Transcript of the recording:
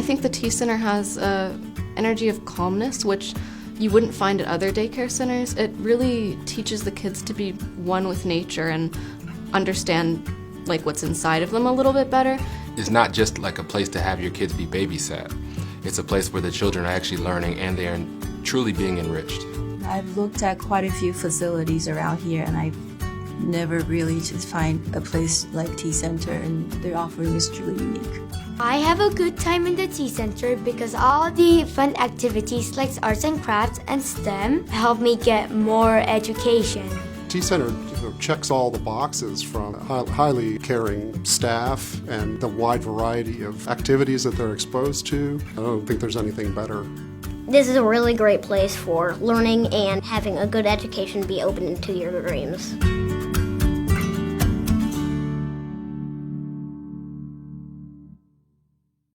think the Tea Center has an energy of calmness, which you wouldn't find at other daycare centers. It really teaches the kids to be one with nature and understand what's inside of them a little bit better. It's not just like a place to have your kids be babysat. It's a place where the children are actually learning and they are truly being enriched. I've looked at quite a few facilities around here, and I've never really just find a place like Tea Center, and their offering is truly unique. I have a good time in the Tea Center because all the fun activities like arts and crafts and STEM help me get more education. Tea Center checks all the boxes, from highly caring staff and the wide variety of activities that they're exposed to. I don't think there's anything better. This is a really great place for learning and having a good education be open to your dreams.